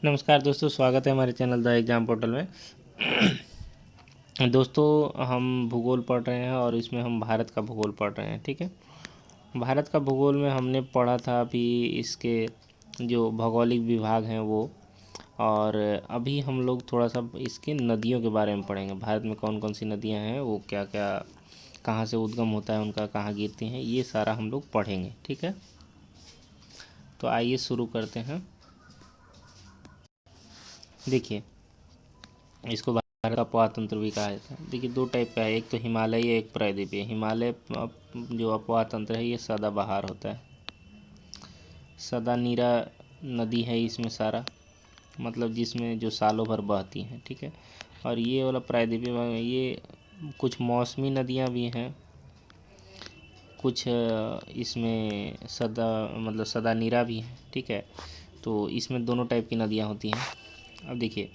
नमस्कार दोस्तों, स्वागत है हमारे चैनल द एग्ज़ाम पोर्टल में। दोस्तों, हम भूगोल पढ़ रहे हैं और इसमें हम भारत का भूगोल पढ़ रहे हैं। ठीक है, भारत का भूगोल में हमने पढ़ा था अभी इसके जो भौगोलिक विभाग हैं वो, और अभी हम लोग थोड़ा सा इसके नदियों के बारे में पढ़ेंगे। भारत में कौन कौन सी नदियां हैं, वो क्या क्या, कहाँ से उद्गम होता है उनका, कहाँ गिरती हैं, ये सारा हम लोग पढ़ेंगे। ठीक है, तो आइए शुरू करते हैं। देखिए, इसको भारत का अपवाह भी कहा जाता है। देखिए, दो टाइप का है, एक तो हिमालय, एक प्रायद्वीपीय। हिमालय जो अपवाह तंत्र है ये सदाबहार होता है, सदा नीरा नदी है इसमें सारा, मतलब जिसमें जो सालों भर बहती हैं। ठीक है, और ये वाला प्रायद्वीपीय में ये कुछ मौसमी नदियाँ भी हैं, कुछ इसमें मतलब सदा नीरा भी है। ठीक है, तो इसमें दोनों टाइप की नदियाँ होती हैं। अब देखिए,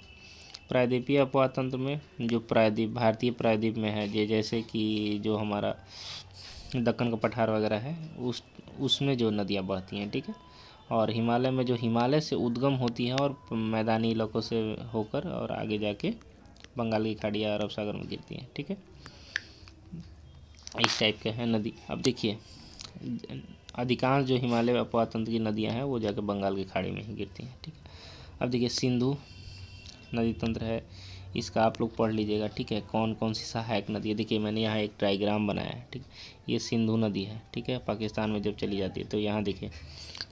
प्रायद्वीपीय अपवाह तंत्र में जो प्रायद्वीप, भारतीय प्रायद्वीप में है, जैसे कि जो हमारा दक्कन का पठार वगैरह है, उसमें जो नदियाँ बहती हैं। ठीक है, और हिमालय में जो हिमालय से उद्गम होती हैं और मैदानी इलाकों से होकर और आगे जाके बंगाल की खाड़ी या अरब सागर में गिरती हैं। ठीक है, इस टाइप के हैं नदी। अब देखिए, अधिकांश जो हिमालय अपवाह तंत्र की नदियाँ हैं वो जाके बंगाल की खाड़ी में ही गिरती हैं। ठीक है, अब देखिए, सिंधु नदी तंत्र है, इसका आप लोग पढ़ लीजिएगा। ठीक है, कौन कौन सी सहायक नदी है। देखिए, मैंने यहाँ एक डायग्राम बनाया है। ठीक, ये सिंधु नदी है। ठीक है, पाकिस्तान में जब चली जाती है तो यहाँ देखिए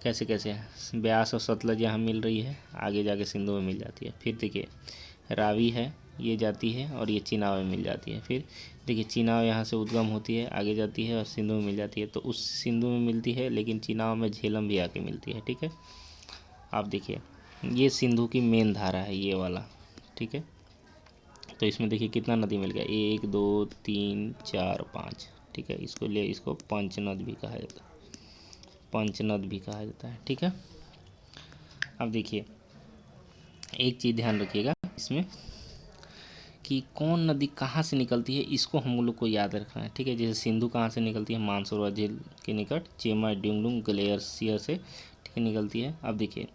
कैसे कैसे है, ब्यास और सतलज यहाँ मिल रही है, आगे जाके सिंधु में मिल जाती है। फिर देखिए, रावी है, ये जाती है और ये चिनाब में मिल जाती है। फिर देखिए, चिनाब यहाँ से उद्गम होती है, आगे जाती है और सिंधु में मिल जाती है। तो उस सिंधु में मिलती है, लेकिन चिनाब में झेलम भी आके मिलती है। ठीक है, आप देखिए, ये सिंधु की मेन धारा है, ये वाला। ठीक है, तो इसमें देखिए कितना नदी मिल गया, 1 2 3 4 5। ठीक है, इसको पंचनद भी कहा जाता है, पंचनद भी कहा जाता है। ठीक है, अब देखिए, एक चीज़ ध्यान रखिएगा इसमें कि कौन नदी कहाँ से निकलती है, इसको हम लोग को याद रखना है। ठीक है, जैसे सिंधु कहाँ से निकलती है, मानसरोवर झील के निकट चेमा ड्यूंगडुंग ग्लेशियर से, ठीक है, निकलती है। अब देखिए,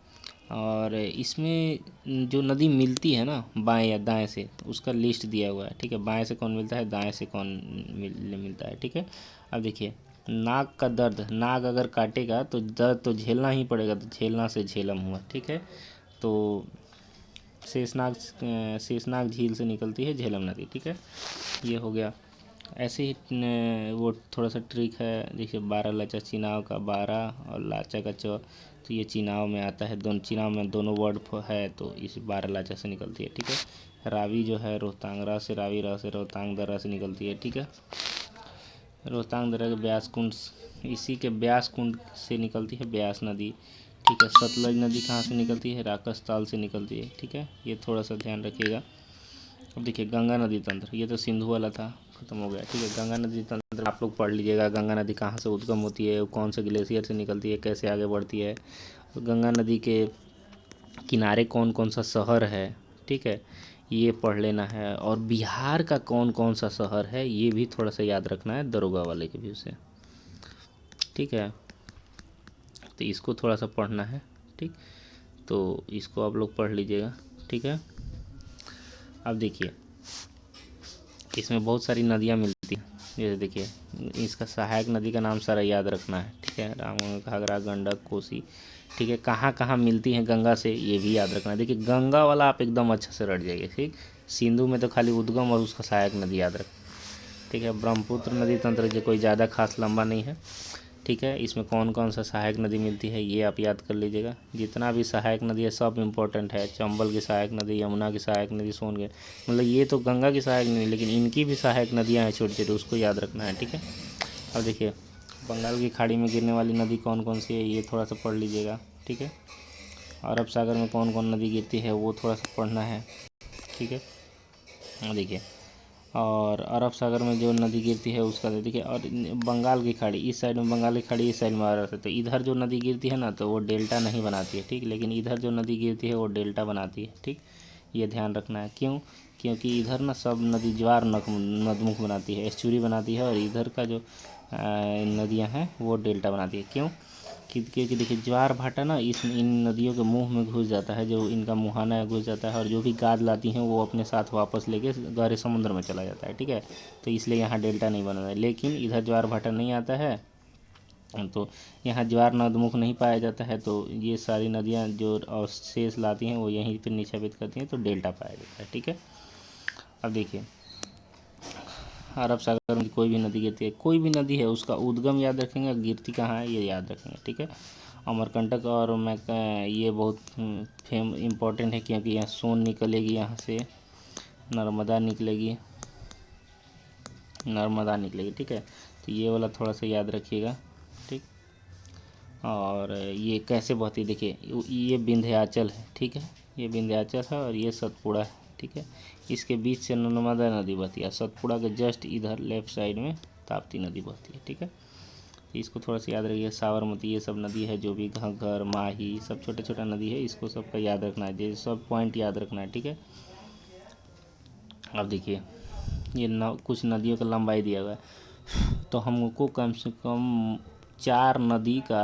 और इसमें जो नदी मिलती है ना बाएं या दाएं से, उसका लिस्ट दिया हुआ है। ठीक है, बाएं से कौन मिलता है, दाएं से कौन मिलता है। ठीक है, अब देखिए, नाक का दर्द, नाक अगर काटेगा तो दर्द तो झेलना ही पड़ेगा, तो झेलना से झेलम हुआ। ठीक है, तो शेषनाग झील से निकलती है झेलम नदी। ठीक है, ये हो गया। ऐसे ही वो थोड़ा सा ट्रिक है, देखिए, 12 लाचा चिनाव का 12 और लाचा का 4, तो ये चिनाव में आता है, दोनों चिनाव में दोनों वर्ड है, तो इस 12 लाचा से निकलती है। ठीक है, रावी जो है रोहतांगरा से, रावी रा से रोहतांग दर्रा से निकलती है। ठीक है, रोहतांग दर्रा के ब्यास कुंड, इसी के ब्यास कुंड से निकलती है ब्यास नदी। ठीक है, सतलज नदी कहाँ से निकलती है, राकस ताल से निकलती है। ठीक है, ये थोड़ा सा ध्यान रखिएगा। अब देखिए, गंगा नदी तंत्र, ये तो सिंधु वाला था, खत्म हो गया। ठीक है, गंगा नदी तंत्र आप लोग पढ़ लीजिएगा, गंगा नदी कहाँ से उद्गम होती है, कौन से ग्लेशियर से निकलती है, कैसे आगे बढ़ती है, तो गंगा नदी के किनारे कौन कौन सा शहर है। ठीक है, ये पढ़ लेना है, और बिहार का कौन कौन सा शहर है ये भी थोड़ा सा याद रखना है, दरोगा वाले के व्यू से। ठीक है, तो इसको थोड़ा सा पढ़ना है। ठीक, तो इसको आप लोग पढ़ लीजिएगा। ठीक है, अब देखिए, इसमें बहुत सारी नदियाँ मिलती हैं, जैसे देखिए, इसका सहायक नदी का नाम सारा याद रखना है। ठीक है, रामगंगा, घाघरा, गंडक, कोसी। ठीक है, कहाँ कहाँ मिलती हैं गंगा से, ये भी याद रखना है। देखिए, गंगा वाला आप एकदम अच्छा से रट जाइए। ठीक, सिंधु में तो खाली उद्गम और उसका सहायक नदी याद रख। ठीक है, ब्रह्मपुत्र नदी तंत्र जो कोई ज़्यादा खास लंबा नहीं है। ठीक है, इसमें कौन कौन सा सहायक नदी मिलती है ये आप याद कर लीजिएगा। जितना भी सहायक नदी है सब इम्पोर्टेंट है, चंबल की सहायक नदी, यमुना की सहायक नदी, सोनगढ़, मतलब ये तो गंगा की सहायक नदी, लेकिन इनकी भी सहायक नदियाँ हैं छोटी छोटी, उसको याद रखना है। ठीक है, अब देखिए, बंगाल की खाड़ी में गिरने वाली नदी कौन कौन सी है ये थोड़ा सा पढ़ लीजिएगा। ठीक है, अरब सागर में कौन कौन नदी गिरती है वो थोड़ा सा पढ़ना है। ठीक है, देखिए, और अरब सागर में जो नदी गिरती है उसका देखिए, और बंगाल की खाड़ी, इस साइड में बंगाल की खाड़ी, इस साइड में अरब है, तो इधर जो नदी गिरती है ना तो वो डेल्टा नहीं बनाती है। ठीक, लेकिन इधर जो नदी गिरती है वो डेल्टा बनाती है। ठीक, ये ध्यान रखना है। क्यों, क्योंकि इधर ना सब नदी ज्वार नदमुख बनाती है, एस्चुरी बनाती है, और इधर का जो नदियाँ हैं वो डेल्टा बनाती है। क्यों, क्योंकि देखिए ज्वार भाटा ना इन नदियों के मुंह में घुस जाता है, जो इनका मुहाना है घुस जाता है, और जो भी गाद लाती हैं वो अपने साथ वापस लेके गहरे समुद्र में चला जाता है, ठीक है। तो इसलिए यहाँ डेल्टा नहीं बना है, लेकिन इधर ज्वार भाटा नहीं आता है, तो यहाँ ज्वार नदमुख नहीं पाया जाता है, तो ये सारी नदियाँ जो अवशेष लाती हैं वो यहीं पर निक्षेपित करती हैं, तो डेल्टा पाया जाता है, ठीक है। अब देखिए अरब सागर में कोई भी नदी गिरती है, कोई भी नदी है उसका उद्गम याद रखेंगे, गिरती कहाँ है ये याद रखेंगे, ठीक है। अमरकंटक और मैं ये बहुत इम्पोर्टेंट है, क्योंकि यहाँ सोन निकलेगी, यहाँ से नर्मदा निकलेगी, ठीक है। तो ये वाला थोड़ा सा याद रखिएगा, ठीक। और ये कैसे बहती है, देखिए ये विंध्याचल है, ठीक है, ये विंध्याचल है और ये सतपुड़ा है, ठीक है। इसके बीच से नर्मदा नदी बहती है, सतपुड़ा के जस्ट इधर लेफ्ट साइड में ताप्ती नदी बहती है, ठीक है। इसको थोड़ा सा याद रखिए। साबरमती ये सब नदी है, जो भी घग्गर माही सब छोटा छोटा नदी है, इसको सबका याद रखना है, ये सब पॉइंट याद रखना है, ठीक है। अब देखिए ये कुछ नदियों का लंबाई दिया हुआ है, तो हमको कम से कम 4 नदी का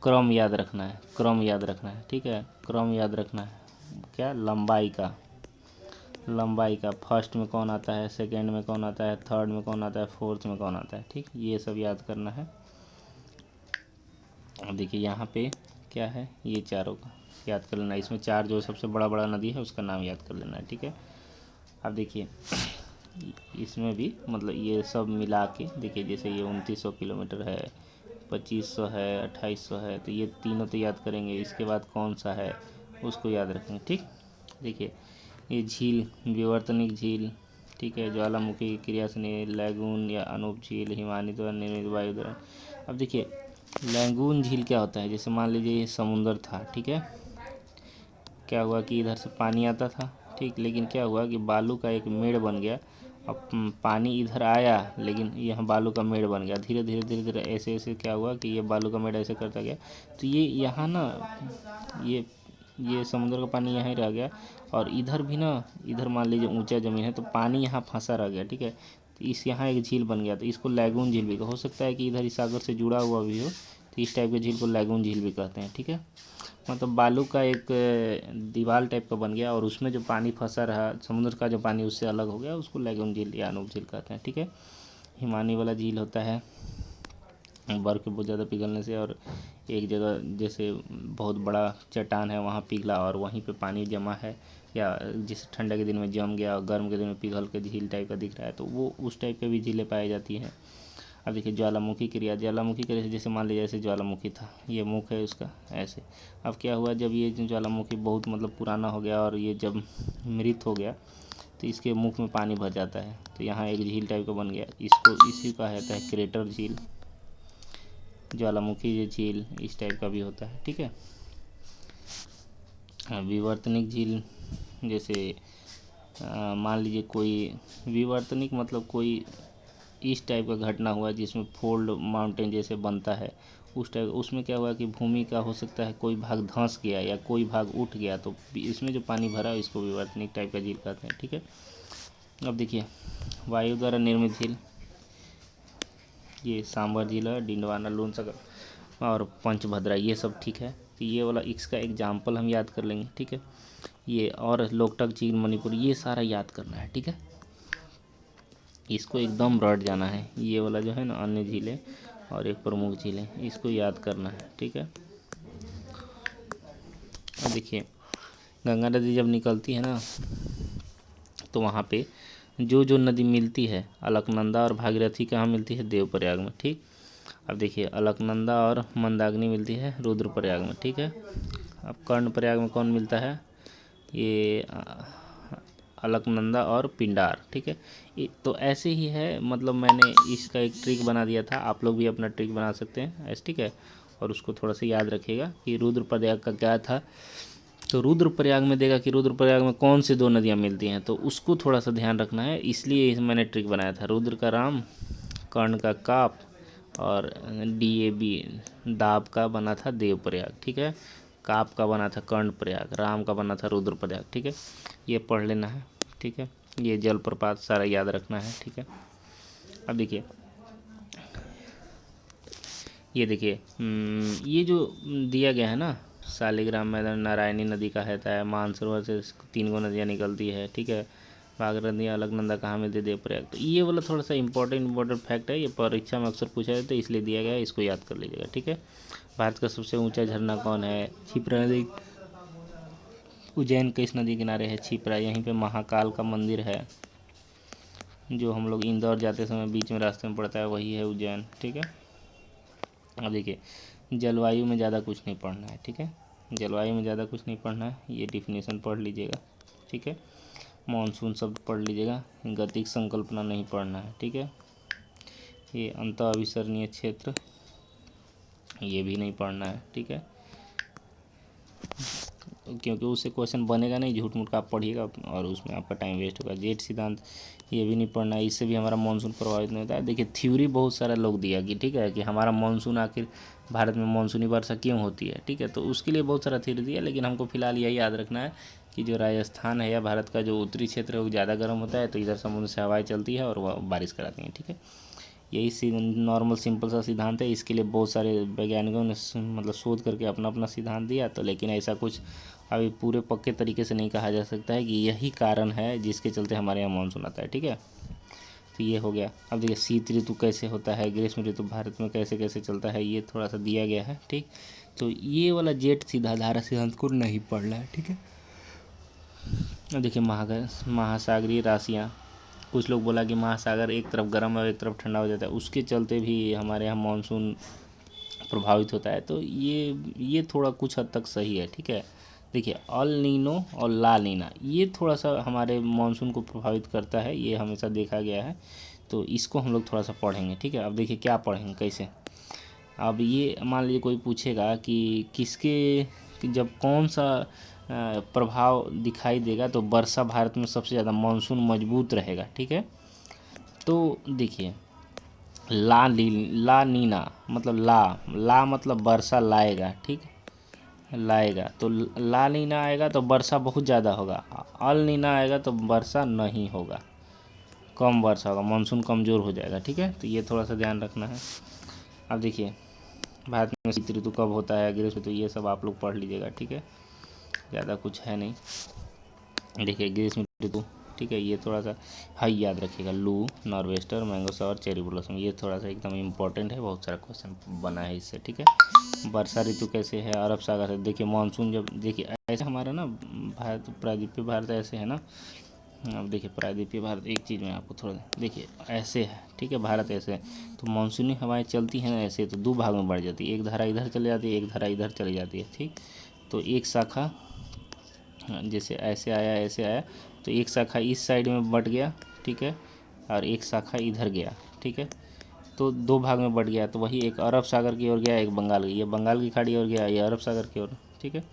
क्रम याद रखना है, ठीक है। क्रम याद रखना है, क्या लंबाई का फर्स्ट में कौन आता है, सेकंड में कौन आता है, थर्ड में कौन आता है, फोर्थ में कौन आता है, ठीक, ये सब याद करना है। अब देखिए यहाँ पे क्या है, ये चारों का याद कर लेना, इसमें 4 जो सबसे बड़ा नदी है उसका नाम याद कर लेना है, ठीक है। अब देखिए इसमें भी मतलब ये सब मिला के देखिए, जैसे ये 2900 किलोमीटर है, 2500 है, 2800 है, तो ये तीनों तो याद करेंगे, इसके बाद कौन सा है उसको याद रखेंगे, ठीक। देखिए ये झील विवर्तनिक झील, ठीक है, ज्वालामुखी की क्रिया से लैगून या अनूप झील, हिमानी द्वारा निर्मित वायु द्वारा। अब देखिए लैगून झील क्या होता है, जैसे मान लीजिए ये समुंदर था, ठीक है, क्या हुआ कि इधर से पानी आता था, ठीक, लेकिन क्या हुआ कि बालू का एक मेड़ बन गया। अब पानी इधर आया, लेकिन यहाँ बालू का मेड़ बन गया, धीरे धीरे ऐसे ऐसे क्या हुआ कि ये बालू का मेड़ ऐसे करता गया, तो ये यहाँ ना ये समुद्र का पानी यहाँ ही रह गया, और इधर भी ना, इधर मान लीजिए ऊंचा ज़मीन है, तो पानी यहाँ फंसा रह गया, ठीक है। तो यहाँ एक झील बन गया, तो इसको लैगून झील भी हो सकता है कि इधर इस सागर से जुड़ा हुआ भी हो, तो इस टाइप के झील को लैगून झील भी कहते हैं, ठीक है। मतलब बालू का एक दीवार टाइप का बन गया, और उसमें जो पानी फंसा रहा, समुद्र का जो पानी उससे अलग हो गया, उसको लैगून झील या अनूप झील कहते हैं, ठीक है। हिमानी वाला झील होता है बर्फ़ के बहुत ज़्यादा पिघलने से, और एक जगह जैसे बहुत बड़ा चट्टान है वहाँ पिघला और वहीं पे पानी जमा है, या जिस ठंडा के दिन में जम गया और गर्म के दिन में पिघल के झील टाइप का दिख रहा है, तो वो उस टाइप के भी झीलें पाई जाती हैं। अब देखिए ज्वालामुखी क्रिया जैसे मान लीजिए जैसे ज्वालामुखी था, ये मुख है उसका ऐसे। अब क्या हुआ, जब ये ज्वालामुखी बहुत मतलब पुराना हो गया और ये जब मृत हो गया, तो इसके मुख में पानी भर जाता है, तो यहाँ एक झील टाइप का बन गया, इसी का कहता है क्रेटर झील, ज्वालामुखी झील इस टाइप का भी होता है, ठीक है। विवर्तनिक झील जैसे मान लीजिए कोई विवर्तनिक मतलब कोई इस टाइप का घटना हुआ जिसमें फोल्ड माउंटेन जैसे बनता है, उस टाइप उसमें क्या हुआ कि भूमि का हो सकता है कोई भाग धंस गया या कोई भाग उठ गया, तो इसमें जो पानी भरा है इसको विवर्तनिक टाइप का झील कहते हैं, ठीक है। अब देखिए वायु द्वारा निर्मित झील, ये सांभर झील है, डिंडवाना, लूनसागर और पंचभद्रा, ये सब ठीक है। तो ये वाला इसका एग्जाम्पल हम याद कर लेंगे, ठीक है। ये और लोकटक झील मणिपुर, ये सारा याद करना है, ठीक है, इसको एकदम रट जाना है। ये वाला जो है ना अन्य झीलें और एक प्रमुख झीलें, इसको याद करना है, ठीक है। अब देखिए गंगा नदी जब निकलती है ना, तो वहाँ पे जो नदी मिलती है, अलकनंदा और भागीरथी कहाँ मिलती है, देवप्रयाग में, ठीक। अब देखिए अलकनंदा और मंदाकिनी मिलती है रुद्रप्रयाग में, ठीक है। अब कर्णप्रयाग में कौन मिलता है, ये अलकनंदा और पिंडार, ठीक है। तो ऐसे ही है, मतलब मैंने इसका एक ट्रिक बना दिया था, आप लोग भी अपना ट्रिक बना सकते हैं ऐसे, ठीक है। और उसको थोड़ा सा याद रखिएगा कि रुद्रप्रयाग का क्या था, तो रुद्रप्रयाग में देगा कि रुद्रप्रयाग में कौन सी 2 नदियाँ मिलती हैं, तो उसको थोड़ा सा ध्यान रखना है, इसलिए मैंने ट्रिक बनाया था। रुद्र का राम, कर्ण का काप और DAB दाब का बना था देवप्रयाग, ठीक है। काप का बना था कर्णप्रयाग, राम का बना था रुद्रप्रयाग, ठीक है। ये पढ़ लेना है, ठीक है। ये जलप्रपात सारा याद रखना है, ठीक है। अब देखिए ये देखिए ये जो दिया गया है ना, शालिग्राम मैदान नारायणी नदी का है, मानसरोवर से 3 नदियाँ निकलती है, ठीक है। भागीरथी अलकनंदा कहाँ मिलती है, देवप्रयाग। तो ये वाला थोड़ा सा इंपॉर्टेंट फैक्ट है, ये परीक्षा में अक्सर पूछा जाता है, इसलिए दिया गया है, इसको याद कर लीजिएगा, ठीक है। भारत का सबसे ऊंचा झरना कौन है? क्षिप्रा नदी। उज्जैन किस नदी किनारे है? क्षिप्रा। यहीं पे महाकाल का मंदिर है, जो हम लोग इंदौर जाते समय बीच में रास्ते में पड़ता है, वही है उज्जैन, ठीक है। अब देखिए, जलवायु में ज़्यादा कुछ नहीं पढ़ना है, ठीक है। जलवायु में ज़्यादा कुछ नहीं पढ़ना है, ये डिफिनेशन पढ़ लीजिएगा, ठीक है। मॉनसून शब्द पढ़ लीजिएगा, गतिक संकल्पना नहीं पढ़ना है, ठीक है। ये अंत अविसरणीय क्षेत्र, ये भी नहीं पढ़ना है, ठीक है, क्योंकि उससे क्वेश्चन बनेगा नहीं, झूठ मूठ का आप पढ़िएगा और उसमें आपका टाइम वेस्ट होगा। जेट सिद्धांत, ये भी नहीं पढ़ना है, इससे भी हमारा मानसून प्रभावित नहीं होता है। देखिए थ्योरी बहुत सारा लोग दिया कि ठीक है, कि हमारा मानसून आखिर भारत में मानसूनी वर्षा क्यों होती है, ठीक है, तो उसके लिए बहुत सारा थ्योरी दिया, लेकिन हमको फिलहाल यही याद रखना है कि जो राजस्थान है या भारत का जो उत्तरी क्षेत्र है वो ज़्यादा गर्म होता है, तो इधर समुद्र से हवाएं चलती है और वह बारिश कराती हैं, ठीक है। यही नॉर्मल सिंपल सा सिद्धांत है, इसके लिए बहुत सारे वैज्ञानिकों ने मतलब शोध करके अपना अपना सिद्धांत दिया, तो लेकिन ऐसा कुछ अभी पूरे पक्के तरीके से नहीं कहा जा सकता है कि यही कारण है जिसके चलते हमारे यहाँ मानसून आता है, ठीक है। तो ये हो गया। अब देखिए शीत ऋतु कैसे होता है, ग्रीष्म ऋतु भारत में कैसे कैसे चलता है, ये थोड़ा सा दिया गया है, ठीक। तो ये वाला जेट सीधा धारा सिद्धांत को नहीं पढ़ना है, ठीक है। अब देखिए महासागरीय राशियाँ, कुछ लोग बोला कि महासागर एक तरफ गर्म और एक तरफ ठंडा हो जाता है, उसके चलते भी हमारे यहाँ मानसून प्रभावित होता है, तो ये थोड़ा कुछ हद तक सही है, ठीक है। देखिए अल नीनो और ला नीना, ये थोड़ा सा हमारे मानसून को प्रभावित करता है, ये हमेशा देखा गया है, तो इसको हम लोग थोड़ा सा पढ़ेंगे, ठीक है। अब देखिए क्या पढ़ेंगे कैसे। अब ये मान लीजिए कोई पूछेगा कि कि जब कौन सा प्रभाव दिखाई देगा तो वर्षा भारत में सबसे ज़्यादा मानसून मजबूत रहेगा, ठीक है। तो देखिए ला नीना मतलब ला मतलब वर्षा लाएगा, ठीक, लाएगा, तो ला नीना आएगा तो वर्षा बहुत ज़्यादा होगा, अल नीना आएगा तो वर्षा नहीं होगा, कम वर्षा होगा, मानसून कमज़ोर हो जाएगा, ठीक है। तो ये थोड़ा सा ध्यान रखना है। अब देखिए भारत में शीत ऋतु कब होता है, ग्रीष्म ऋतु, ये सब आप लोग पढ़ लीजिएगा, ठीक है, ज़्यादा कुछ है नहीं। देखिए ग्रीष्म ऋतु, ठीक है, ये थोड़ा सा हाई याद रखिएगा, लू, nor'wester, mango shower, cherry blossom, ये थोड़ा सा एकदम इम्पोर्टेंट है, बहुत सारा क्वेश्चन बना है इससे, ठीक है। वर्षा ऋतु कैसे है, अरब सागर से। देखिए मानसून जब, देखिए ऐसे हमारा ना भारत, प्रायद्वीपीय भारत ऐसे है ना। अब देखिए प्रायद्वीपीय भारत, एक चीज़ में आपको थोड़ा देखिए ऐसे है, ठीक है, भारत ऐसे है, तो मानसूनी हवाएं चलती हैं ना ऐसे, तो 2 भाग में बढ़ जाती है, एक धारा इधर चली जाती है, एक धारा इधर चली जाती है, ठीक। तो एक शाखा जैसे ऐसे आया, तो एक शाखा इस साइड में बढ़ गया, ठीक है, और एक शाखा इधर गया, ठीक है, तो 2 भाग में बढ़ गया, तो वही एक अरब सागर की ओर गया, एक बंगाल की, ये बंगाल की खाड़ी ओर गया, ये अरब सागर की ओर, ठीक है।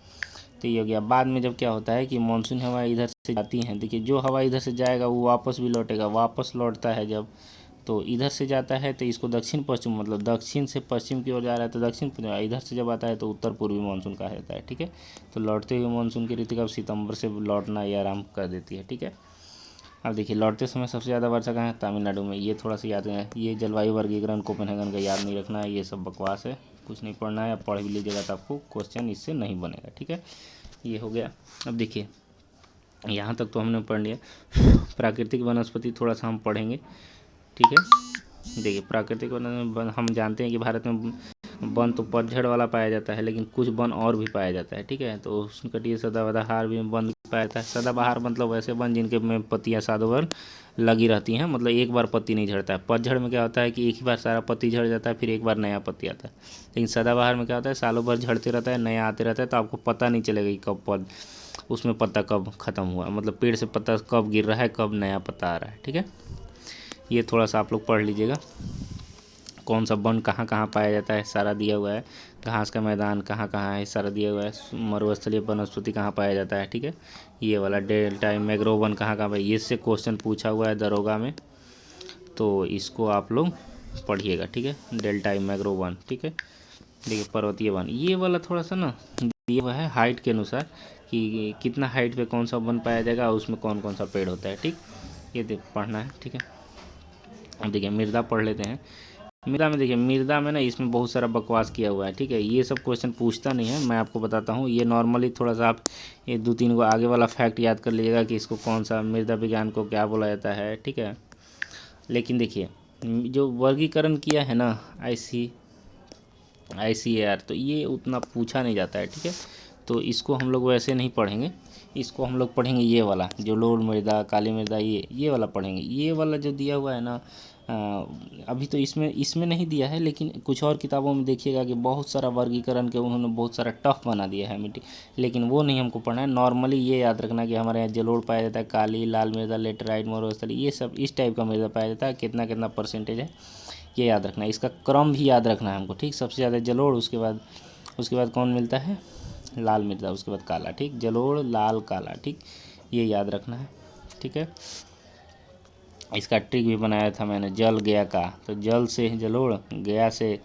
तो ये हो गया। बाद में जब क्या होता है कि मानसून हवा इधर से जाती हैं, देखिए जो हवा इधर से जाएगा वो वापस भी लौटेगा, वापस लौटता है जब, तो इधर से जाता है तो इसको दक्षिण पश्चिम, मतलब दक्षिण से पश्चिम की ओर जा रहा है तो दक्षिण पश्चिम, इधर से जब आता है तो उत्तर पूर्वी मानसून कहा जाता है, ठीक है। तो लौटते हुए मानसून की ऋतु कब, सितंबर से लौटना ये आरम्भ कर देती है, ठीक है। अब देखिए लौटते समय सबसे ज़्यादा वर्षा कहाँ है, तमिलनाडु में, ये थोड़ा सा याद है। ये जलवायु वर्गीकरण कोपेनहेगन का याद नहीं रखना है, ये सब बकवास है, कुछ नहीं पढ़ना है, पढ़ भी लीजिएगा तो आपको क्वेश्चन इससे नहीं बनेगा, ठीक है। ये हो गया। अब देखिए यहाँ तक तो हमने पढ़ लिया, प्राकृतिक वनस्पति थोड़ा सा हम पढ़ेंगे, ठीक है। देखिए प्राकृतिक वन, हम जानते हैं कि भारत में वन तो पतझड़ वाला पाया जाता है, लेकिन कुछ वन और भी पाया जाता है, ठीक है। तो उष्णकटिबंधीय सदाबहार भी वन पाया जाता है। सदाबहार मतलब वैसे वन जिनके में पत्तियाँ सालों भर लगी रहती हैं, मतलब एक बार पत्ती नहीं झड़ता है। पतझड़ में क्या होता है कि एक ही बार सारा पत्ती झड़ जाता है, फिर एक बार नया पत्ती आता है। लेकिन सदाबहार में क्या होता है, सालों भर झड़ते रहता है, नया आते रहता है, तो आपको पता नहीं चलेगा कि कब उसमें पत्ता कब ख़त्म हुआ, मतलब पेड़ से पत्ता कब गिर रहा है, कब नया पत्ता आ रहा है, ठीक है। ये थोड़ा सा आप लोग पढ़ लीजिएगा। कौन सा वन कहाँ कहाँ पाया जाता है सारा दिया हुआ है, घास का मैदान कहाँ कहाँ है सारा दिया हुआ है, मरुस्थलीय वनस्पति कहाँ पाया जाता है, ठीक है। ये वाला डेल्टा मैंग्रोव वन कहाँ कहाँ है, ये से क्वेश्चन पूछा हुआ है दरोगा में, तो इसको आप लोग पढ़िएगा, ठीक है। डेल्टा मैंग्रोव वन, ठीक है। देखिए पर्वतीय वन, ये वाला थोड़ा सा ना दिया हुआ है हाइट के अनुसार कि कितना हाइट पे कौन सा वन पाया जाएगा और उसमें कौन कौन सा पेड़ होता है, ठीक। ये पढ़ना है, ठीक है। अब देखिए मृदा पढ़ लेते हैं। मृदा में देखिए, मृदा में ना इसमें बहुत सारा बकवास किया हुआ है, ठीक है। ये सब क्वेश्चन पूछता नहीं है, मैं आपको बताता हूँ। ये नॉर्मली थोड़ा सा आप ये 2-3 को आगे वाला फैक्ट याद कर लीजिएगा कि इसको कौन सा मृदा विज्ञान को क्या बोला जाता है, ठीक है। लेकिन देखिए जो वर्गीकरण किया है ना ICAR, तो ये उतना पूछा नहीं जाता है, ठीक है। तो इसको हम लोग वैसे नहीं पढ़ेंगे, इसको हम लोग पढ़ेंगे ये वाला जो लोड मृदा, काली मृदा, ये वाला पढ़ेंगे। ये वाला जो दिया हुआ है ना अभी तो इसमें नहीं दिया है, लेकिन कुछ और किताबों में देखिएगा कि बहुत सारा वर्गीकरण के उन्होंने बहुत सारा टफ बना दिया है मिट्टी, लेकिन वो नहीं हमको पढ़ना है। नॉर्मली ये याद रखना कि हमारे यहाँ जलोढ़ पाया जाता है, काली, लाल मृदा, लेटराइट, मरुस्थलीय, ये सब इस टाइप का मृदा पाया जाता है। कितना कितना परसेंटेज है ये याद रखना है, इसका क्रम भी याद रखना है हमको, ठीक। सबसे ज़्यादा जलोढ़, उसके बाद कौन मिलता है, लाल मृदा, उसके बाद काला, ठीक। जलोढ़, लाल, काला, ठीक, ये याद रखना है, ठीक है। इसका ट्रिक भी बनाया था मैंने, जल गया का, तो जल से जलोढ़, गया से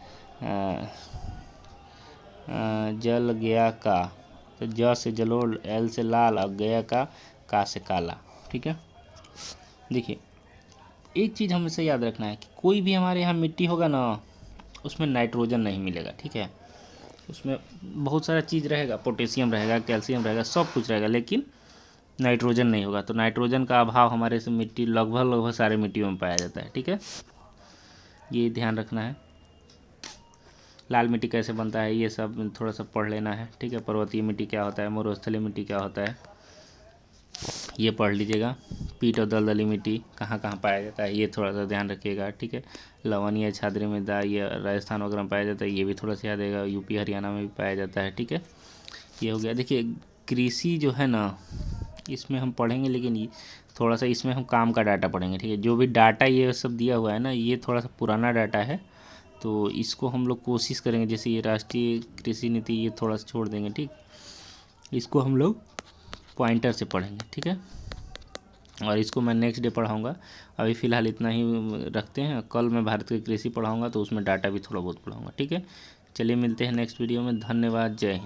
जल गया का, तो ज से जलोढ़, एल से लाल, और गया का से काला, ठीक है। देखिए एक चीज़ हमेशा याद रखना है कि कोई भी हमारे यहाँ मिट्टी होगा ना, उसमें नाइट्रोजन नहीं मिलेगा, ठीक है। उसमें बहुत सारा चीज़ रहेगा, पोटेशियम रहेगा, कैल्शियम रहेगा, सब कुछ रहेगा, लेकिन नाइट्रोजन नहीं होगा। तो नाइट्रोजन का अभाव हमारे से मिट्टी लगभग सारे मिट्टियों में पाया जाता है, ठीक है। ये ध्यान रखना है। लाल मिट्टी कैसे बनता है ये सब थोड़ा सा पढ़ लेना है, ठीक है। पर्वतीय मिट्टी क्या होता है, मरुस्थलीय मिट्टी क्या होता है, ये पढ़ लीजिएगा। पीट और दलदली मिट्टी कहाँ कहाँ पाया जाता है, ये थोड़ा सा ध्यान रखिएगा, ठीक है। लवणीय क्षारीय मृदा ये राजस्थान वगैरह में पाया जाता है, ये भी थोड़ा सा याद रहेगा। यूपी हरियाणा में भी पाया जाता है, ठीक है। ये हो गया। देखिए कृषि जो है ना, इसमें हम पढ़ेंगे, लेकिन ये थोड़ा सा इसमें हम काम का डाटा पढ़ेंगे, ठीक है। जो भी डाटा ये सब दिया हुआ है ना, ये थोड़ा सा पुराना डाटा है, तो इसको हम लोग कोशिश करेंगे, जैसे ये राष्ट्रीय कृषि नीति, ये थोड़ा सा छोड़ देंगे, ठीक। इसको हम लोग पॉइंटर से पढ़ेंगे, ठीक है। और इसको मैं नेक्स्ट डे पढ़ाऊँगा। अभी फ़िलहाल इतना ही रखते हैं, कल मैं भारत की कृषि पढ़ाऊँगा, तो उसमें डाटा भी थोड़ा बहुत पढ़ाऊँगा, ठीक है। चलिए मिलते हैं नेक्स्ट वीडियो में। धन्यवाद, जय हिंद।